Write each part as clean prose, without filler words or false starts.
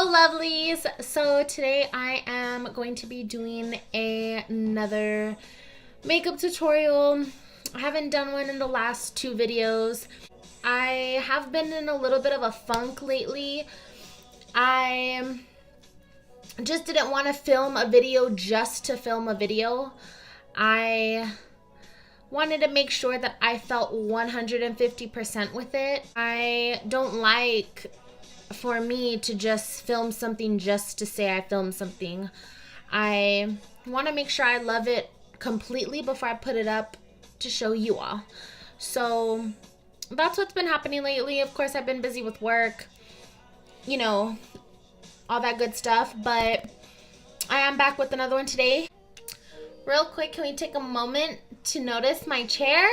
Hello lovelies. So today I am going to be doing another makeup tutorial. I haven't done one in the last two videos. I have been in a little bit of a funk lately. I just didn't want to film a video just to film a video. I wanted to make sure that I felt 150% with it. I don't like for me to just film something just to say I filmed something. I want to make sure I love it completely before I put it up to show you all. So that's what's been happening lately. Of course, I've been busy with work, you know, all that good stuff, but I am back with another one today. Real quick, can we take a moment to notice my chair?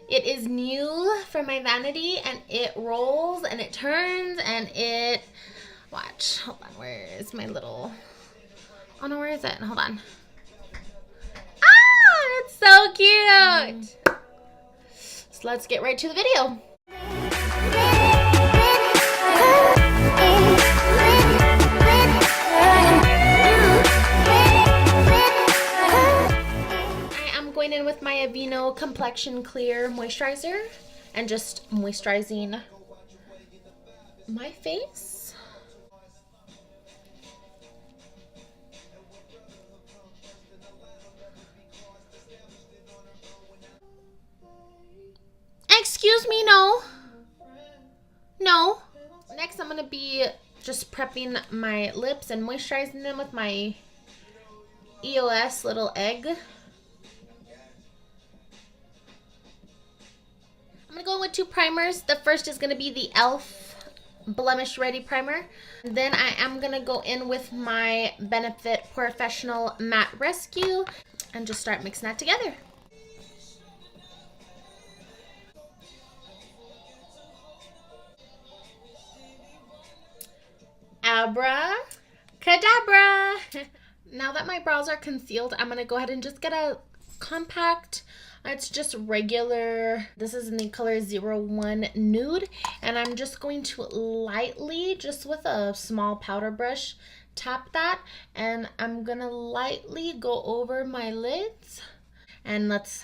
It is new for my vanity, and it rolls and it turns and it, watch, hold on, where is my little, oh no, where is it? Hold on. Ah, it's so cute. So let's get right to the video. Going in with my Aveeno Complexion Clear Moisturizer and just moisturizing my face. Excuse me, no. No. Next, I'm going to be just prepping my lips and moisturizing them with my EOS Little Egg. I'm gonna go in with two primers. The first is gonna be the e.l.f. Blemish Ready Primer. Then I am gonna go in with my Benefit Porefessional Matte Rescue and just start mixing that together. Abracadabra! Now that my brows are concealed, I'm gonna go ahead and just get a compact. It's just regular. This is in the color 01 Nude. And I'm just going to lightly, just with a small powder brush, tap that. And I'm going to lightly go over my lids. And let's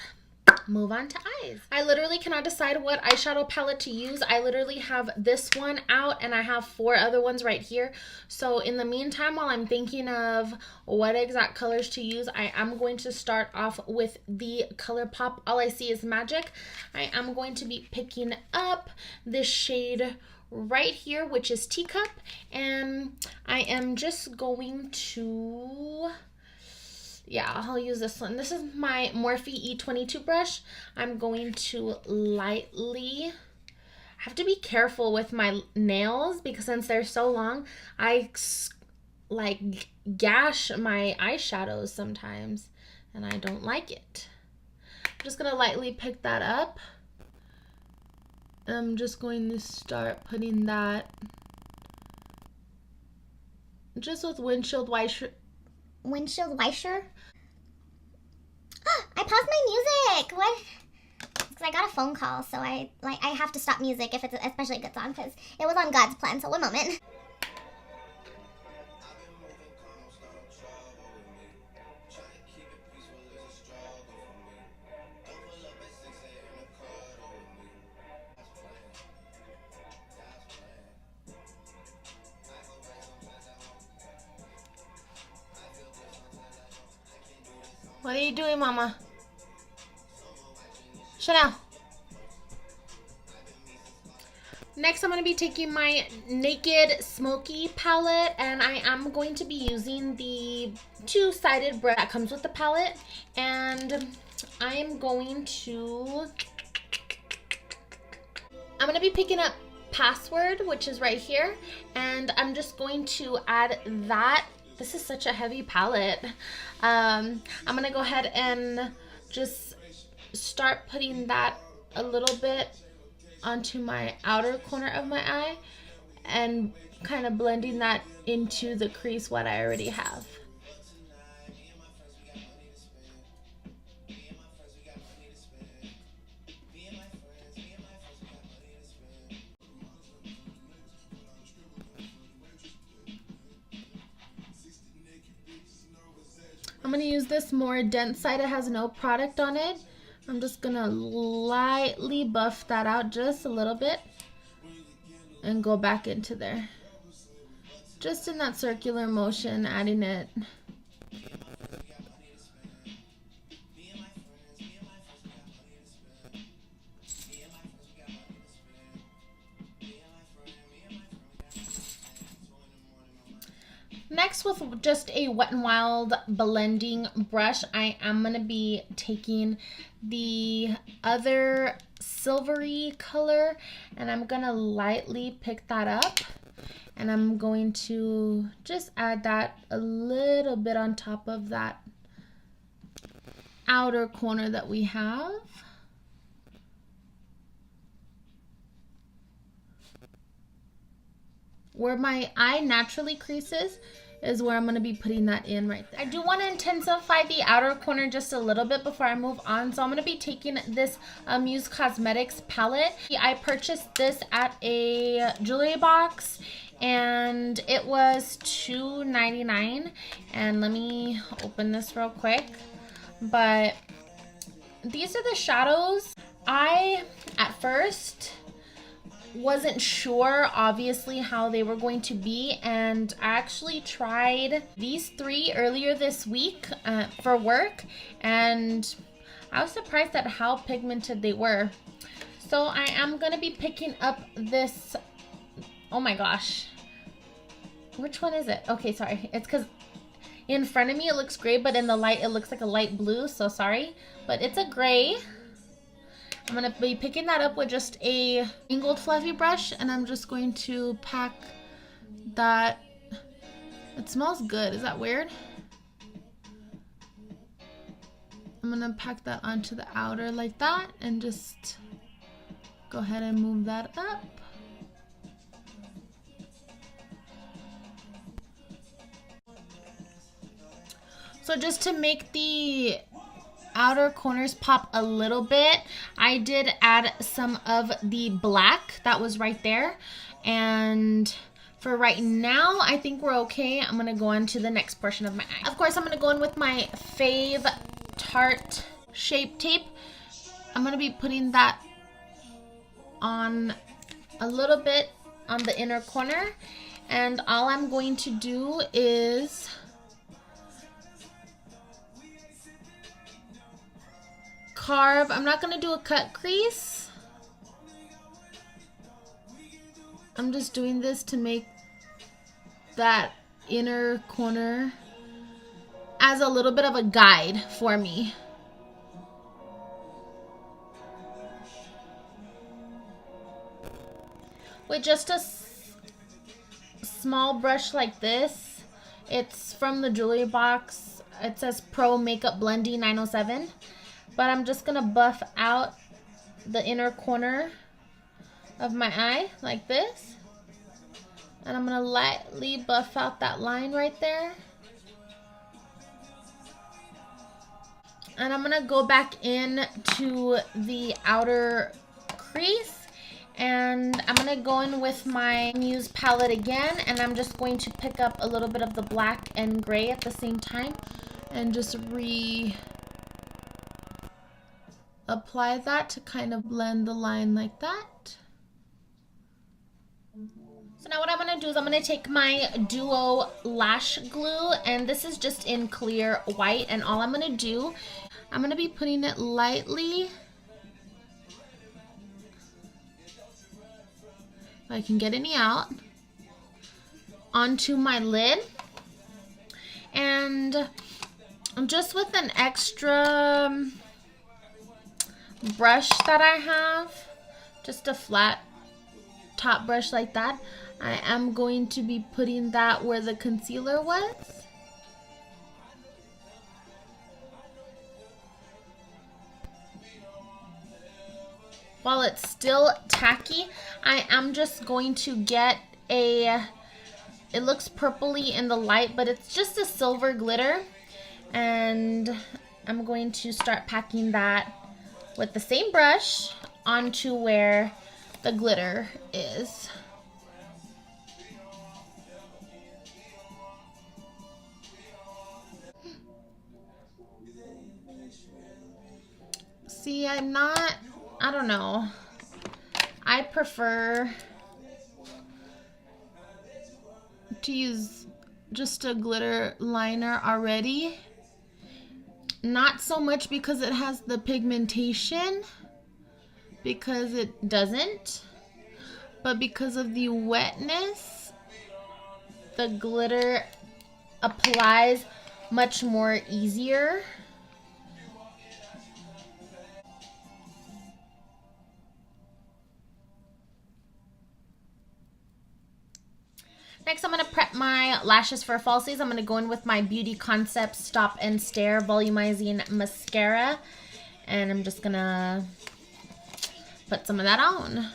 move on to eyes. I literally cannot decide what eyeshadow palette to use. I literally have this one out and I have 4 other ones right here. So in the meantime, while I'm thinking of what exact colors to use, I am going to start off with the Colourpop All I See Is Magic. I am going to be picking up this shade right here, which is Teacup, and I am just going to, yeah, I'll use this one. This is my Morphe E22 brush. I'm going to lightly, I have to be careful with my nails because since they're so long, I like gash my eyeshadows sometimes and I don't like it. I'm just gonna lightly pick that up. I'm just going to start putting that just with windshield wiper. I paused my music. What? Because I got a phone call, so I have to stop music if it's especially a good song because it was on God's plan. So one moment. What are you doing, Mama? Chanel. Next, I'm going to be taking my Naked Smoky palette, and I am going to be using the two-sided brush that comes with the palette, and I am going to be picking up Password, which is right here, and I'm just going to add that. This is such a heavy palette. I'm going to go ahead and just start putting that a little bit onto my outer corner of my eye and kind of blending that into the crease what I already have. this more dense side, it has no product on it. I'm just gonna lightly buff that out just a little bit and go back into there. Just in that circular motion, adding it. Next, with just a Wet n Wild blending brush, I am going to be taking the other silvery color and I'm going to lightly pick that up. And I'm going to just add that a little bit on top of that outer corner that we have. Where my eye naturally creases is where I'm going to be putting that in right there. I do want to intensify the outer corner just a little bit before I move on. So I'm going to be taking this Amuse Cosmetics palette. I purchased this at a jewelry box and it was $2.99. And let me open this real quick. But these are the shadows. I, at first, wasn't sure obviously how they were going to be, and I actually tried these three earlier this week for work, and I was surprised at how pigmented they were. So I am gonna be picking up this, oh my gosh, which one is it? Okay, sorry, it's because in front of me it looks gray, but in the light it looks like a light blue, so sorry, but it's a gray. I'm going to be picking that up with just a angled fluffy brush, and I'm just going to pack that. It smells good. Is that weird? I'm going to pack that onto the outer like that and just go ahead and move that up. So just to make the outer corners pop a little bit, I did add some of the black that was right there, and for right now I think we're okay. I'm gonna go on to the next portion of my eye. Of course, I'm gonna go in with my fave Tarte Shape Tape. I'm gonna be putting that on a little bit on the inner corner, and all I'm going to do is carve. I'm not going to do a cut crease. I'm just doing this to make that inner corner as a little bit of a guide for me. With just a small brush like this, it's from the jewelry box. It says Pro Makeup Blending 907. But I'm just going to buff out the inner corner of my eye like this. And I'm going to lightly buff out that line right there. And I'm going to go back in to the outer crease. And I'm going to go in with my Muse palette again. And I'm just going to pick up a little bit of the black and gray at the same time. And just apply that to kind of blend the line like that. So now what I'm going to do is I'm going to take my Duo Lash Glue, and this is just in clear white, and all I'm going to do, I'm going to be putting it lightly, if I can get any out, onto my lid. And just with an extra brush that I have, just a flat top brush like that, I am going to be putting that where the concealer was. While it's still tacky, I am just going to get it looks purpley in the light, but it's just a silver glitter, and I'm going to start packing that with the same brush onto where the glitter is. See, I don't know. I prefer to use just a glitter liner already. Not so much because it has the pigmentation, because it doesn't, but because of the wetness, the glitter applies much more easier. Next, I'm going to prep my lashes for falsies. I'm going to go in with my Beauty Concept Stop and Stare Volumizing Mascara. And I'm just going to put some of that on.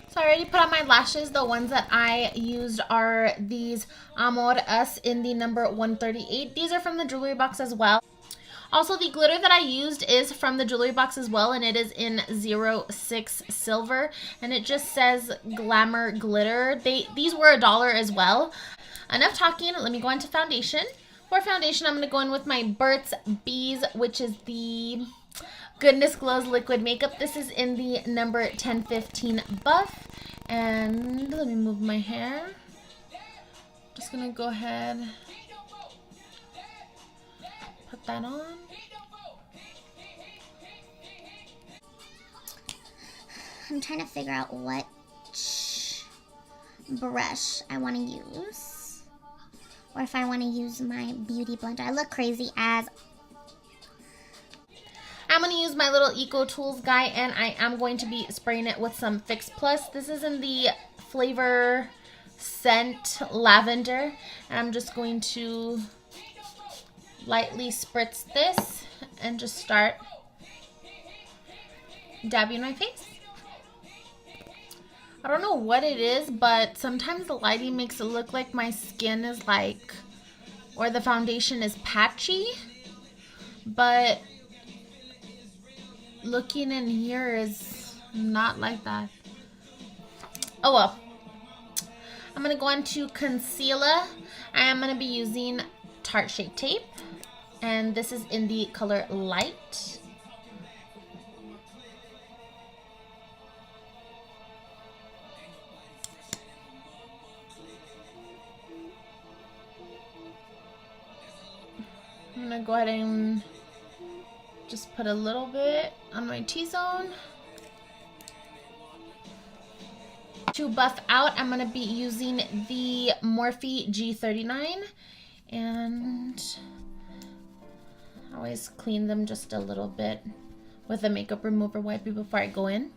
So I already put on my lashes. The ones that I used are these Amor Us in the number 138. These are from the jewelry box as well. Also, the glitter that I used is from the jewelry box as well, and it is in 06 silver, and it just says Glamour glitter. These were $1 as well. Enough talking, let me go into foundation. For foundation, I'm going to go in with my Burt's Bees, which is the Goodness Glows Liquid Makeup. This is in the number 1015 buff, and let me move my hair. Just going to go ahead, put that on. I'm trying to figure out which brush I want to use, or if I want to use my beauty blender. I look crazy as... I'm going to use my little Eco Tools guy, and I am going to be spraying it with some Fix Plus. This is in the flavor scent lavender, and I'm just going to lightly spritz this and just start dabbing my face. I don't know what it is, but sometimes the lighting makes it look like my skin is like, or the foundation is patchy, but looking in here is not like that. Oh well. I'm going to go into concealer. I am going to be using Tarte Shape Tape, and this is in the color Light. I'm going to go ahead and just put a little bit on my T-zone. To buff out, I'm going to be using the Morphe G39, and I always clean them just a little bit with a makeup remover wipe before I go in.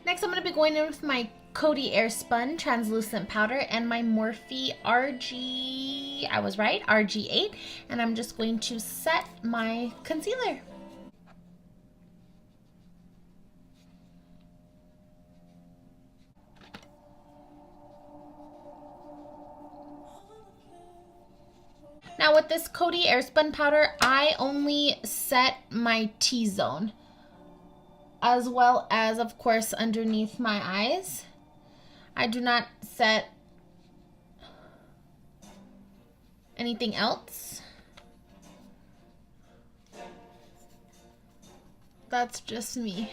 Next, I'm going to be going in with my Coty Airspun translucent powder and my Morphe RG, I was right, RG8, and I'm just going to set my concealer. Now with this Coty Airspun powder, I only set my T-zone, as well as, of course, underneath my eyes. I do not set anything else. That's just me.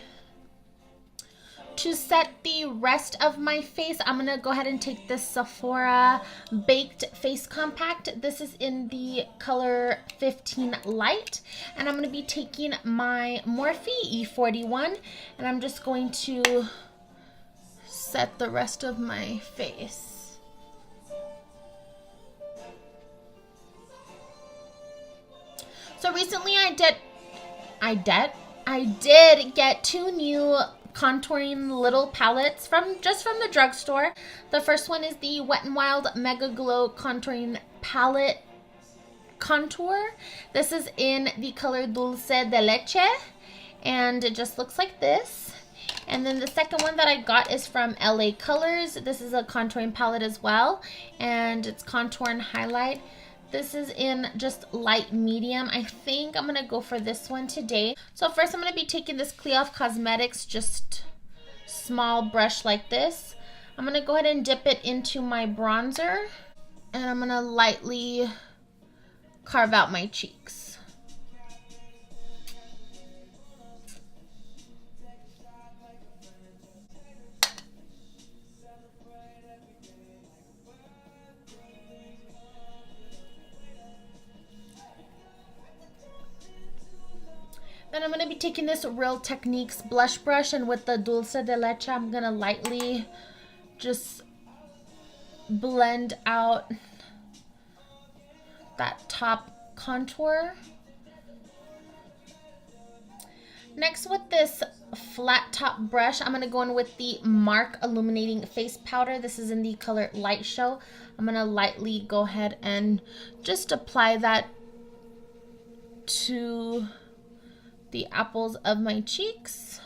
To set the rest of my face, I'm going to go ahead and take this Sephora Baked Face Compact. This is in the color 15 Light. And I'm going to be taking my Morphe E41, and I'm just going to set the rest of my face. So recently I did get 2 new contouring little palettes just from the drugstore. The first one is the Wet n Wild Mega Glow Contouring Palette Contour. This is in the color Dulce de Leche, and it just looks like this. And then the second one that I got is from LA Colors. This is a contouring palette as well, and it's contour and highlight. This is in just light medium. I think I'm gonna go for this one today. So first I'm gonna be taking this e.l.f. Cosmetics, just small brush like this. I'm gonna go ahead and dip it into my bronzer, and I'm gonna lightly carve out my cheeks. Then I'm going to be taking this Real Techniques blush brush, and with the Dulce de Leche, I'm going to lightly just blend out that top contour. Next, with this flat top brush, I'm going to go in with the MARC Illuminating Face Powder. This is in the color Light Show. I'm going to lightly go ahead and just apply that to the apples of my cheeks.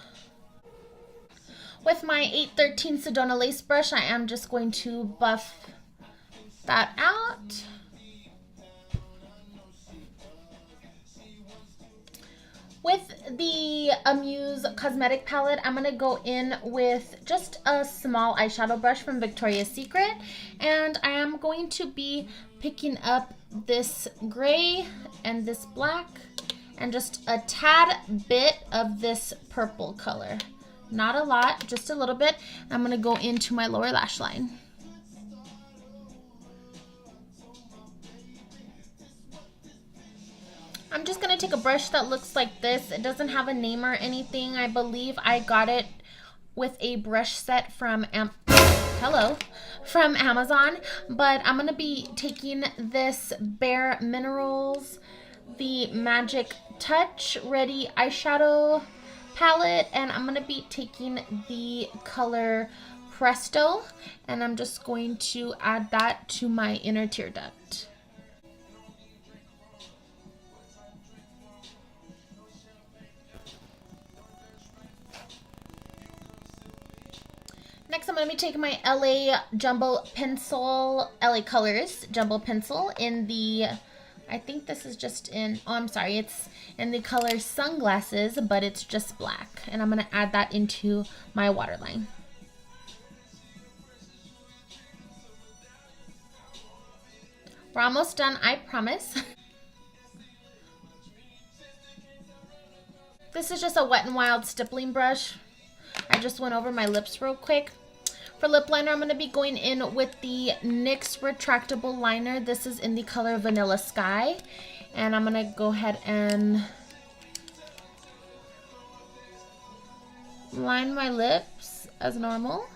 With my 813 Sedona lace brush, I am just going to buff that out. With the Amuse Cosmetic palette, I'm going to go in with just a small eyeshadow brush from Victoria's Secret, and I am going to be picking up this gray and this black and just a tad bit of this purple color. Not a lot, just a little bit. I'm gonna go into my lower lash line. I'm just gonna take a brush that looks like this. It doesn't have a name or anything. I believe I got it with a brush set from Amazon, but I'm gonna be taking this Bare Minerals, the Magic Touch Ready eyeshadow palette, and I'm going to be taking the color Presto, and I'm just going to add that to my inner tear duct. Next, I'm going to be taking my LA Jumbo Pencil, LA Colors Jumbo Pencil in the, I think this is just in, oh, I'm sorry, it's in the color Sunglasses, but it's just black. And I'm going to add that into my waterline. We're almost done, I promise. This is just a Wet n Wild stippling brush. I just went over my lips real quick. For lip liner, I'm going to be going in with the NYX retractable liner. This is in the color Vanilla Sky. And I'm going to go ahead and line my lips as normal.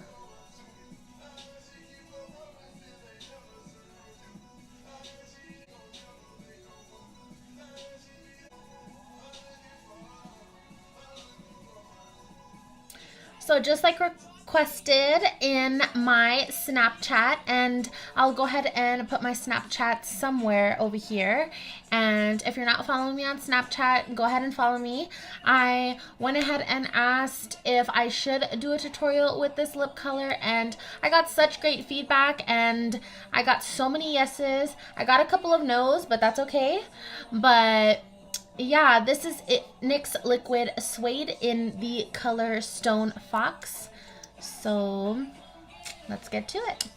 So just like requested in my Snapchat, and I'll go ahead and put my Snapchat somewhere over here, and if you're not following me on Snapchat, go ahead and follow me. I went ahead and asked if I should do a tutorial with this lip color, and I got such great feedback, and I got so many yeses. I got a couple of no's, but that's okay. But yeah, this is it, NYX Liquid Suede in the color Stone Fox. So let's get to it.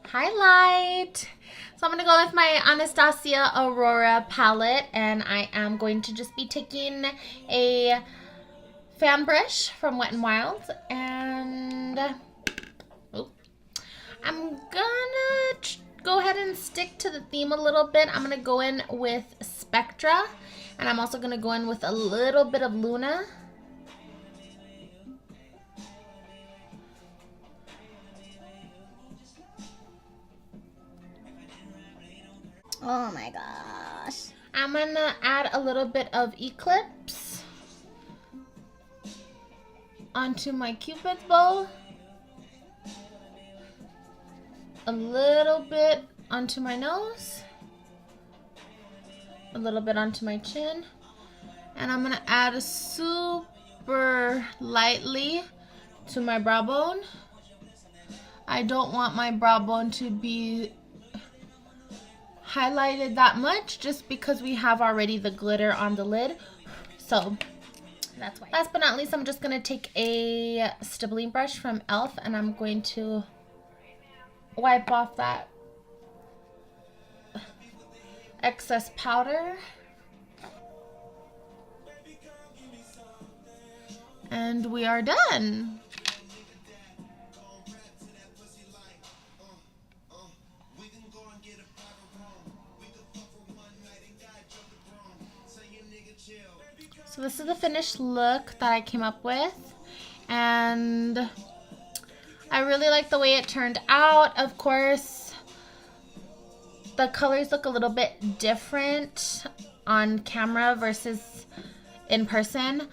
Highlight. So I'm going to go with my Anastasia Aurora palette, and I am going to just be taking a fan brush from Wet n Wild, and I'm gonna go ahead and stick to the theme a little bit. I'm gonna go in with Spectra, and I'm also gonna go in with a little bit of Luna. Oh my gosh. I'm gonna add a little bit of Eclipse onto my Cupid's bow. A little bit onto my nose, a little bit onto my chin, and I'm gonna add super lightly to my brow bone. I don't want my brow bone to be highlighted that much just because we have already the glitter on the lid, so that's why. Last but not least, I'm just gonna take a stippling brush from e.l.f. and I'm going to wipe off that excess powder, and we are done. So this is the finished look that I came up with, and I really like the way it turned out. Of course, the colors look a little bit different on camera versus in person.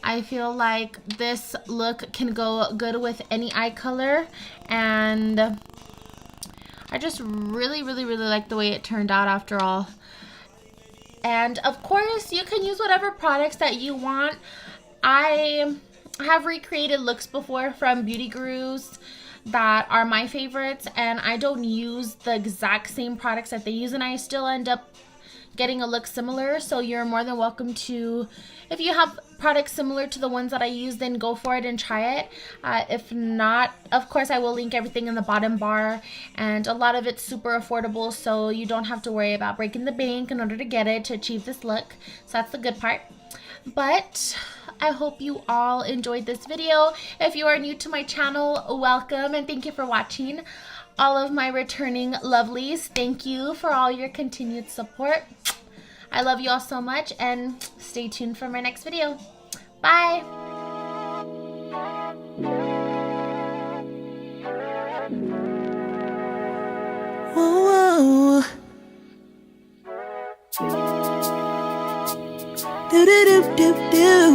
I feel like this look can go good with any eye color, and I just really like the way it turned out after all. And of course, you can use whatever products that you want. I have recreated looks before from beauty gurus that are my favorites, and I don't use the exact same products that they use, and I still end up getting a look similar. So you're more than welcome to, if you have products similar to the ones that I use, then go for it and try it. If not, of course, I will link everything in the bottom bar, and a lot of it's super affordable, so you don't have to worry about breaking the bank in order to get it, to achieve this look. So that's the good part. But I hope you all enjoyed this video. If you are new to my channel, welcome, and thank you for watching. All of my returning lovelies, thank you for all your continued support. I love you all so much, and stay tuned for my next video. Bye! Whoa, whoa. Do do do do do.